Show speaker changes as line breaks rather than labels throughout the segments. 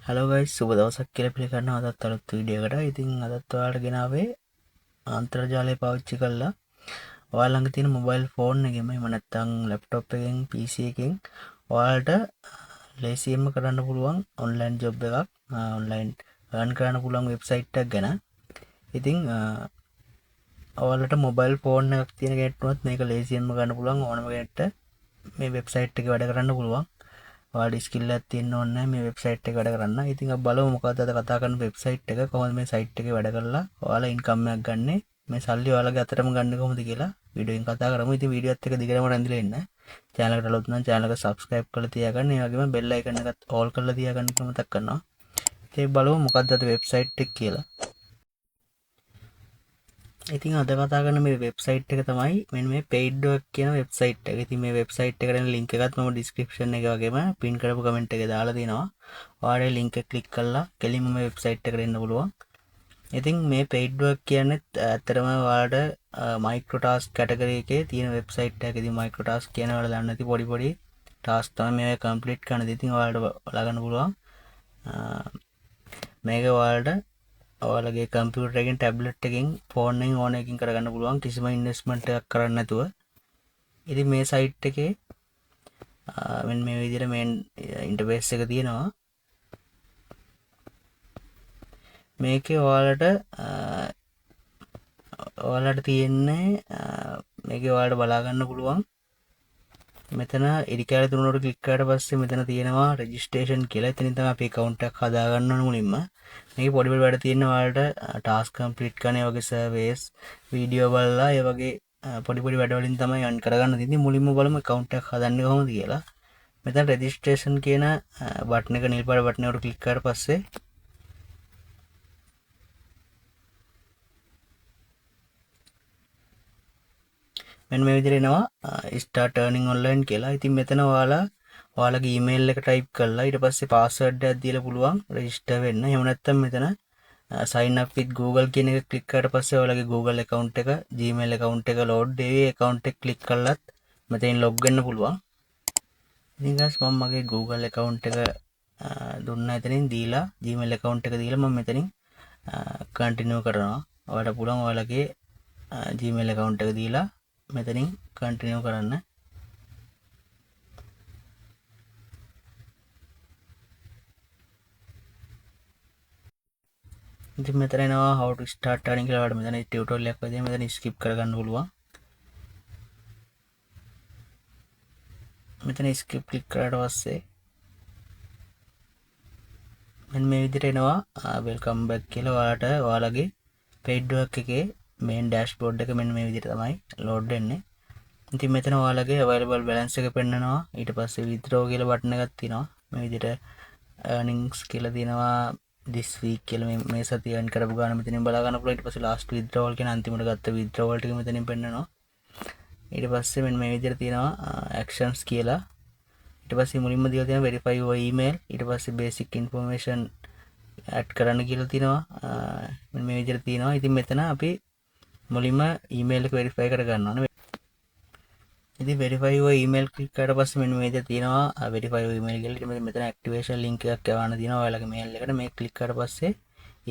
Hello guys සුබ දවසක් කියලා පිළිගන්නවා අදත් අලුත් වීඩියෝ එකකට. ඉතින් අදත් ඔයාලට ගෙනාවේ අන්තර්ජාලය පාවිච්චි කරලා ඔයාලා ළඟ තියෙන මොබයිල් ෆෝන් එකෙන් එහෙම නැත්නම් ලැප්ටොප් එකෙන් PC එකෙන් ඔයාලට ලේසියෙන්ම කරන්න පුළුවන් ඔන්ලයින් ජොබ් එකක් ඔන්ලයින් earn කරන්න පුළුවන් වෙබ්සයිට් එකක් ගැන. ඉතින් ඔයාලට මොබයිල් ෆෝන් එකක් තියෙන කෙනෙක්ට උනත් මේක ලේසියෙන්ම ගන්න පුළුවන්. ඕනම කෙනෙක්ට මේ වෙබ්සයිට් එකේ වැඩ කරන්න පුළුවන්. ඔයාලට ස්කිල් එකක් තියෙන්න ඕනේ නැහැ මේ වෙබ්සයිට් එක වැඩ කරන්න. ඉතින් අපි බලමු මොකක්ද අද කතා කරන වෙබ්සයිට් එක කොහොමද මේ සයිට් එකේ වැඩ කරලා ඔයාලා ඉන්කම් එකක් ගන්නෙ මේ සල්ලි ඔයාලගේ අතටම ගන්න කොහොමද කියලා වීඩියෝෙන් කතා කරමු. ඉතින් වීඩියෝත් එක දිගටම රැඳිලා ඉන්න. channel එකට අලුත් නම් channel එක subscribe කරලා තියාගන්න. ඒ වගේම bell icon එකත් all කරලා තියාගන්න කියලා මතක් කරනවා. ඉතින් බලමු මොකක්ද අද වෙබ්සයිට් එක කියලා. ඉතින් අද කතා කරන මේ වෙබ්සයිට් එක තමයි මෙන්න මේ paid work කියන වෙබ්සයිට් එක. ඉතින් මේ වෙබ්සයිට් එකට යන link එකත් මම description එකේ වගේම pin කරපු comment එකේ දාලා තියෙනවා. ඔයාලා link එක click කරලා කෙලින්ම මේ වෙබ්සයිට් එකට එන්න පුළුවන්. ඉතින් මේ paid work කියන්නේ ඇත්තටම ඔයාලට micro task category එකේ තියෙන වෙබ්සයිට් එකක. ඉතින් micro task කියන්නේ ඔයාලා දන්නේ නැති පොඩි task තමයි මේක complete කරන්න. ඉතින් ඔයාලට බලා ගන්න පුළුවන්. මේක ඔයාලගේ කම්පියුටර් එකෙන් ටැබ්ලට් එකෙන් ෆෝන් එකෙන් ඕන එකකින් කරගන්න පුළුවන් කිසිම ඉන්වෙස්ට්මන්ට් එකක් කරන්න නැතුව. ඉතින් මේ සයිට් එකේ මෙන්න මේ විදිහට මේන් ඉන්ටර්ෆේස් එක තියෙනවා. මේකේ ඔයාලට තියෙන්නේ මේකේ ඔයාලට බලා ගන්න පුළුවන්. මෙතන ඉරිකැල තුනට ක්ලික් කරලා පස්සේ මෙතන තියෙනවා රෙජිස්ට්‍රේෂන් කියලා. එතනින් තමයි අපි account එකක් හදා ගන්න ඕන මුලින්ම. මේකේ පොඩි වැඩ තියෙන ඔයාලට ටාස්ක් කම්ප්ලීට් කරන ඒ වගේ සර්වේස් වීඩියෝ බලලා ඒ වගේ පොඩි වැඩ වලින් තමයි earn කරගන්න තියෙන්නේ. මුලින්ම බලමු account එකක් හදන්නේ කොහොමද කියලා. මෙතන රෙජිස්ට්‍රේෂන් කියන බටන් එක නිල් පාට බටන් එකට ක්ලික් කරලා පස්සේ මෙන්න මේ විදිහට එනවා start earning online කියලා. ඉතින් මෙතන ඔයාලගේ email එක type කරලා ඊට පස්සේ password එකක් දීලා පුළුවන් register වෙන්න. එහෙම නැත්නම් මෙතන sign up with Google කියන එක click කරලා පස්සේ ඔයාලගේ Google account එක Gmail account එක load වෙවි. account එක click කළත් මෙතෙන් log වෙන්න පුළුවන්. ඉතින් guys මම මගේ Google account එක දුන්නා එතනින් දීලා Gmail account එක දීලා මම මෙතනින් continue කරනවා. ඔයාලට පුළුවන් ඔයාලගේ Gmail account එක දීලා මෙතනින් කන්ටිනියු කරන්න. ඉතින් මෙතන එනවා how to start earning කියලා. ඔයාලට මෙතන ටියුටෝරියල් එකක් වගේ මෙතන skip කරගන්න පුළුවන්. මෙතන skip click කරාට පස්සේ මෙන්න මේ විදිහට එනවා welcome back කියලා. ඔයාලගේ paid work එකේ main dashboard එක මෙන්න මේ විදිහට තමයි load වෙන්නේ. ඉතින් මෙතන ඔයාලගේ available balance එක පෙන්නනවා. ඊට පස්සේ withdraw කියලා බටන් එකක් තියෙනවා. මේ විදිහට earnings කියලා තියෙනවා. this week කියලා මේ සතිය earn කරපු ගාන මෙතනින් බලා ගන්න පුළුවන්. ඊට පස්සේ last withdrawal කියන අන්තිමට ගත්ත withdrawal ටික මෙතනින් පෙන්නනවා. ඊට පස්සේ මෙන්න මේ විදිහට තියෙනවා actions කියලා. ඊට පස්සේ මුලින්ම දීලා තියෙනවා verify your email. ඊට පස්සේ basic information add කරන්න කියලා තියෙනවා. මෙන්න මේ විදිහට තියෙනවා. ඉතින් මෙතන අපි මුලින්ම email එක verify කරගන්න ඕනේ. ඉතින් verify your email click කරලා පස්සේ මෙන්න මේ විදිහට තියෙනවා verify your email කියලා. ඊට මෙතන activation link එකක් යවන්න තියෙනවා ඔයාලගේ mail එකට. මේක click කරලා පස්සේ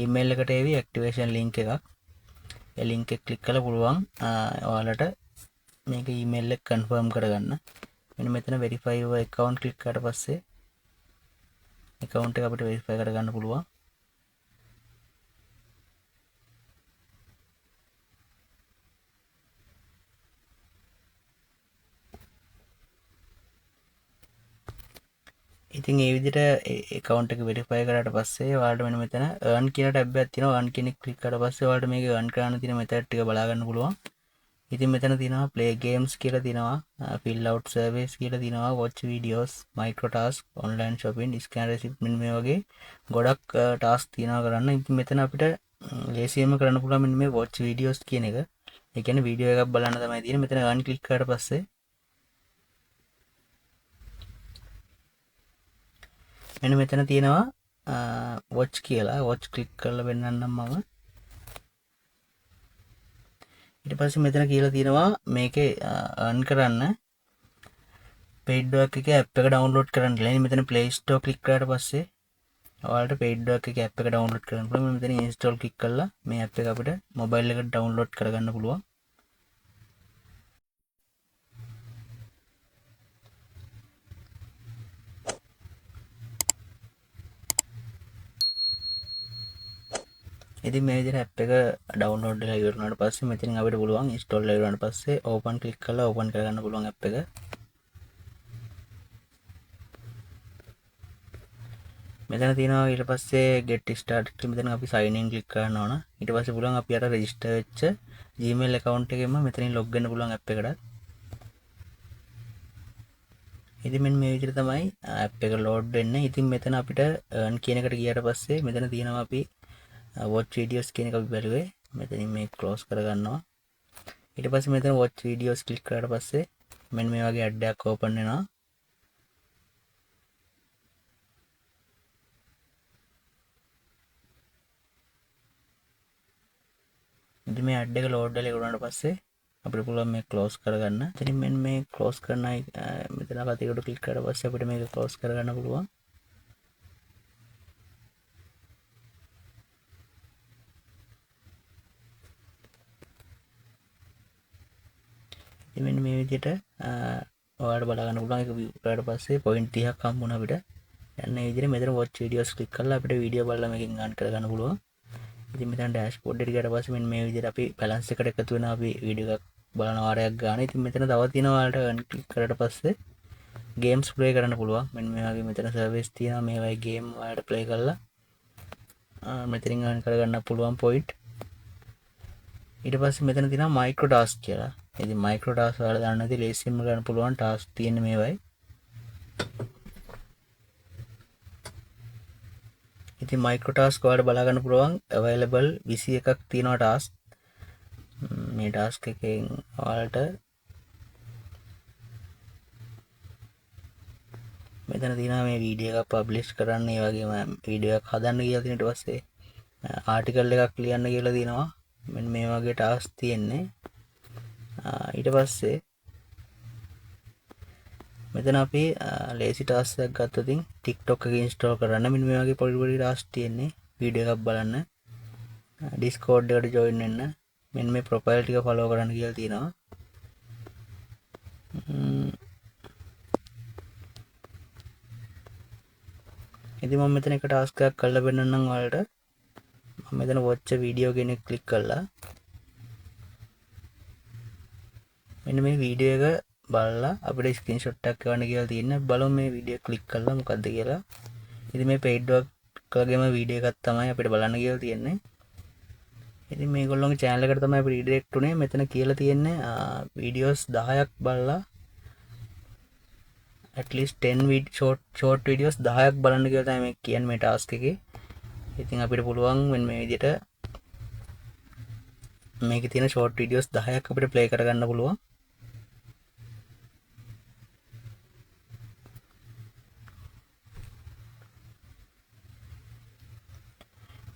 email එකට එවි activation link එකක්. ඒ link එක click කරලා පුළුවන් ඔයාලට මේක email එක confirm කරගන්න. මෙන්න මෙතන verify your account click කරලා පස්සේ account එක අපිට verify කරගන්න පුළුවන්. ඉතින් ඒ විදිහට account එක verify කරාට පස්සේ ඔයාලට මෙන්න මෙතන earn කියන tab එකක් තියෙනවා. earn කියන එක click කරලා පස්සේ ඔයාලට මේක earn කරන්න තියෙන method ටික බලා ගන්න පුළුවන්. ඉතින් මෙතන තියෙනවා play games කියලා තියෙනවා, fill out surveys කියලා තියෙනවා, watch videos, micro task, online shopping, scan receipt මෙන්න මේ වගේ ගොඩක් task තියෙනවා කරන්න. ඉතින් මෙතන අපිට ලේසියෙන්ම කරන්න පුළුවන් මෙන්න මේ watch videos කියන එක. ඒ කියන්නේ වීඩියෝ එකක් බලන්න තමයි තියෙන්නේ. මෙතන earn click කරාට පස්සේ මෙන්න මෙතන තියෙනවා watch කියලා. watch click කරලා වෙන්නන්නම් මම. ඊට පස්සේ මෙතන කියලා තියෙනවා මේකේ earn කරන්න paid work එකේ app එක download කරන්න කියලා. මෙතන play store click කරාට පස්සේ ඔයාලට paid එකක app එක download කරන්න පුළුවන්. මෙන්න මෙතන install click කරලා මේ app එක අපිට mobile එකට download කරගන්න පුළුවන්. ඉතින් මේ විදිහට app එක download වෙලා ඉවර වුණාට පස්සේ මෙතනින් අපිට පුළුවන් install වෙලා ඉවර වුණාට පස්සේ open click කරලා open කරගන්න පුළුවන් app එක. මෙතන තියෙනවා ඊට පස්සේ get started කියලා මෙතන අපි sign in click කරන්න ඕන. ඊට පස්සේ පුළුවන් අපි අර register වෙච්ච Gmail account එකෙන්ම මෙතනින් log වෙන්න පුළුවන් app එකට. ඉතින් මෙන්න මේ විදිහට තමයි app එක load වෙන්නේ. ඉතින් මෙතන අපිට earn කියන එකට ගියාට පස්සේ මෙතන තියෙනවා අපි watch videos කියන එක අපි බැලුවේ. මෙතනින් මේක close කරගන්නවා. ඊට පස්සේ මෙතන watch videos click කරාට පස්සේ මෙන්න මේ වගේ ad එකක් open වෙනවා. ඉතින් මේ ad එක load වෙලා ඉවරනට පස්සේ අපිට පුළුවන් මේක close කරගන්න. ඉතින් මෙන්න මේ close කරනයි මෙතන කතියකට click කරලා පස්සේ අපිට මේක close කරගන්න පුළුවන්. ඉතින් මෙන්න මේ විදිහට ඔයාලට බලා ගන්න පුළුවන්. ඒක view කරාට පස්සේ point 30ක් හම්බුණා අපිට. යන්න මේ විදිහට මෙතන watch videos click කරලා අපිට වීඩියෝ බලලා මේකෙන් earn කරගන්න පුළුවන්. ඉතින් මෙතන dashboard එකට ගියාට පස්සේ මෙන්න මේ විදිහට අපි balance එකට එකතු වෙන අපි වීඩියෝ එකක් බලන වාරයක් ගන්න. ඉතින් මෙතන තව තියෙනවා ඔයාලට earn click කරාට පස්සේ games play කරන්න පුළුවන්. මෙන්න මේ වගේ මෙතන service තියෙනවා. මේ වගේ game ඔයාලට play කරලා මෙතනින් earn කරගන්න පුළුවන් point. ඊට පස්සේ මෙතන තියෙනවා micro task කියලා. ඉතින් micro task වල දාන්න නැති ලේසියෙන්ම ගන්න පුළුවන් task තියෙන මේවයි. ඉතින් micro task වලට බලා ගන්න පුළුවන් available 21ක් තියෙනවා task. මේ task එකෙන් ඔයාලට මෙතන තියෙනවා මේ වීඩියෝ එකක් publish කරන්න, ඒ වගේම වීඩියෝ එකක් හදන්න කියලා තියෙන. ඊට පස්සේ article එකක් ලියන්න කියලා තියෙනවා. මෙන්න මේ වගේ task තියෙන්නේ. ඊට පස්සේ මෙතන අපි lazy task එකක් ගත්තොත් TikTok එක install කරන්න මෙන්න මේ වගේ පොඩි පොඩි task තියෙන්නේ. වීඩියෝ එකක් බලන්න, Discord එකට join වෙන්න, මෙන්න මේ profile ටික follow කරන්න කියලා තියෙනවා. ඉතින් මම මෙතන එක task එකක් කරලා පෙන්නන්නම් ඔයාලට. මම මෙතන watch a video කියන එක click කරලා මෙන්න මේ වීඩියෝ එක බලලා අපිට ස්ක්‍රීන්ෂොට් එකක් ගන්න කියලා තියෙනවා. බලමු මේ වීඩියෝ ක්ලික් කරලා මොකද්ද කියලා. ඉතින් මේ paid එකකගේම වීඩියෝ එකක් තමයි අපිට බලන්න කියලා තියෙන්නේ. ඉතින් මේගොල්ලෝගේ channel එකට තමයි අපි redirect උනේ. මෙතන කියලා තියෙන්නේ videos 10ක් බලලා at least 10 short videos 10ක් බලන්න කියලා තමයි මේ කියන්නේ මේ task එකේ. ඉතින් අපිට පුළුවන් මෙන්න මේ විදිහට මේකේ තියෙන short videos 10ක් අපිට play කරගන්න පුළුවන්.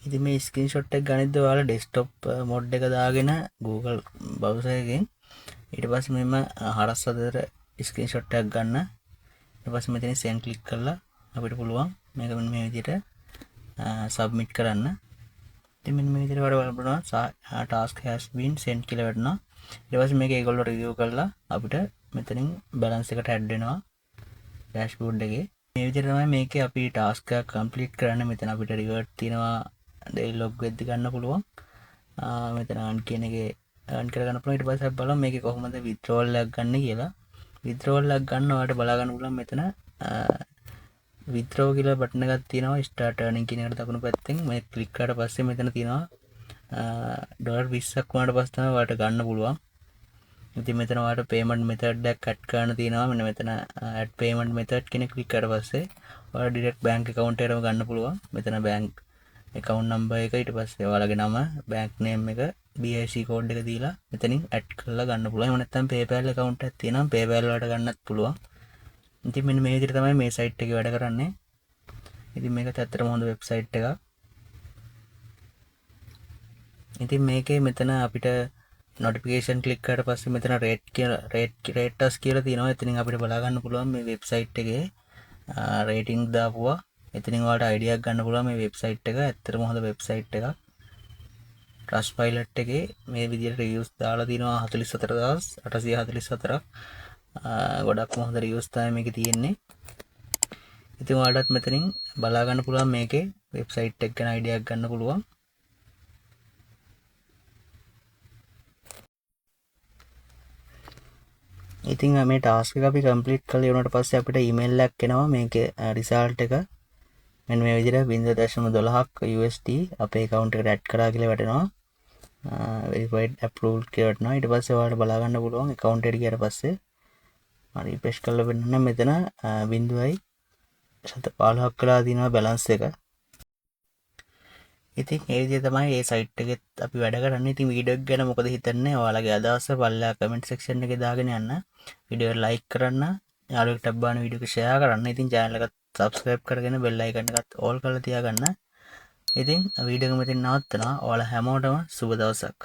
ඉතින් මේ ස්ක්‍රීන්ෂොට් එක ගනිද්දී ඔයාලා ඩෙස්ක්ටොප් මොඩ් එක දාගෙන Google browser එකෙන් ඊට පස්සේ මෙන්න හරස් අතර ස්ක්‍රීන්ෂොට් එකක් ගන්න. ඊට පස්සේ මෙතන send ක්ලික් කරලා අපිට පුළුවන් මේක මෙන්න මේ විදිහට සබ්මිට් කරන්න. ඉතින් මෙන්න මේ විදිහට වල බලනවා task has been sent කියලා වටනවා. ඊට පස්සේ මේක ඒගොල්ලෝ රිවිව් කරලා අපිට මෙතනින් balance එකට add වෙනවා dashboard එකේ. මේ විදිහට තමයි මේකේ අපි task එක complete කරන්න. මෙතන අපිට reward තියෙනවා. daily log වෙද්දි ගන්න පුළුවන්. මෙතන earn කියන එකේ earn කරගන්න පුළුවන්. ඊට පස්සේ අපි බලමු මේකේ කොහොමද withdrawal එකක් ගන්න කියලා. withdrawal එකක් ගන්න ඔයාලට බලා ගන්න පුළුවන්. මෙතන withdraw කියලා බටන් එකක් තියෙනවා. start earning කියන එකට දකුණු පැත්තෙන් මේ ක්ලික් කරාට පස්සේ මෙතන තියෙනවා $20ක් වුණාට පස්සේ තමයි ඔයාලට ගන්න පුළුවන්. ඉතින් මෙතන ඔයාලට payment method එකක් add කරන්න තියෙනවා. මෙන්න මෙතන add payment method කියන ක්ලික් කරාට පස්සේ ඔයාලා direct bank account එකටම ගන්න පුළුවන්. මෙතන bank account number එක, ඊට පස්සේ ඔයාලගේ නම, bank name එක, BIC code එක දීලා මෙතනින් add කරලා ගන්න පුළුවන්. එහෙම නැත්නම් PayPal account එකක් තියෙනවා PayPal වලට ගන්නත් පුළුවන්. ඉතින් මෙන්න මේ විදිහට තමයි මේ site එකේ වැඩ කරන්නේ. ඉතින් මේක ඇත්තටම හොඳ website එකක්. ඉතින් මේකේ මෙතන අපිට notification click කරාට පස්සේ මෙතන rate us කියලා තියෙනවා. එතනින් අපිට බලා ගන්න පුළුවන් මේ website එකේ rating දාපුවා එතනින් ඔයාලට අයිඩියා එකක් ගන්න පුළුවන් මේ වෙබ්සයිට් එක ඇත්තටම හොඳ වෙබ්සයිට් එකක්. Trustpilot එකේ මේ විදිහට රිවිව්ස් දාලා තිනවා 44844ක්. ගොඩක්ම හොඳ රිවිව්ස් තමයි මේකේ තියෙන්නේ. ඉතින් ඔයාලටත් මෙතනින් බලා ගන්න පුළුවන් මේකේ වෙබ්සයිට් එක ගැන අයිඩියා එකක් ගන්න පුළුවන්. ඉතින් මේ ටාස්ක් එක අපි කම්ප්ලීට් කරලා ඉවරනට පස්සේ අපිට ඊමේල් එකක් එනවා මේකේ රිසල්ට් එක මෙන්න මේ විදිහට 0.12ක් USD අපේ account එකට ඇඩ් කරා කියලා වැටෙනවා. verified approved කියලා වැටෙනවා. ඊට පස්සේ ඔයාලට බලා ගන්න පුළුවන් account එකට ගියාට පස්සේ හරි refresh කරලා වෙන්න මෙතන 0.15ක් වෙලා තියෙනවා balance එක. ඉතින් ඒ විදිහ තමයි මේ සයිට් එකෙත් අපි වැඩ කරන්නේ. ඉතින් වීඩියෝ එක ගැන මොකද හිතන්නේ? ඔයාලගේ අදහස පල්ලා කමෙන්ට් සෙක්ෂන් එකේ දාගෙන යන්න. වීඩියෝ එක ලයික් කරන්න, යාළුවෙක්ට ටැබ් බාන වීඩියෝ එක ෂෙයා කරන්න. ඉතින් channel එකත් subscribe කරගෙන bell icon එකත් all කරලා තියාගන්න. ඉතින් වීඩියෝ එක මෙතන නවත්තනවා. ඔයාලා හැමෝටම සුබ දවසක්.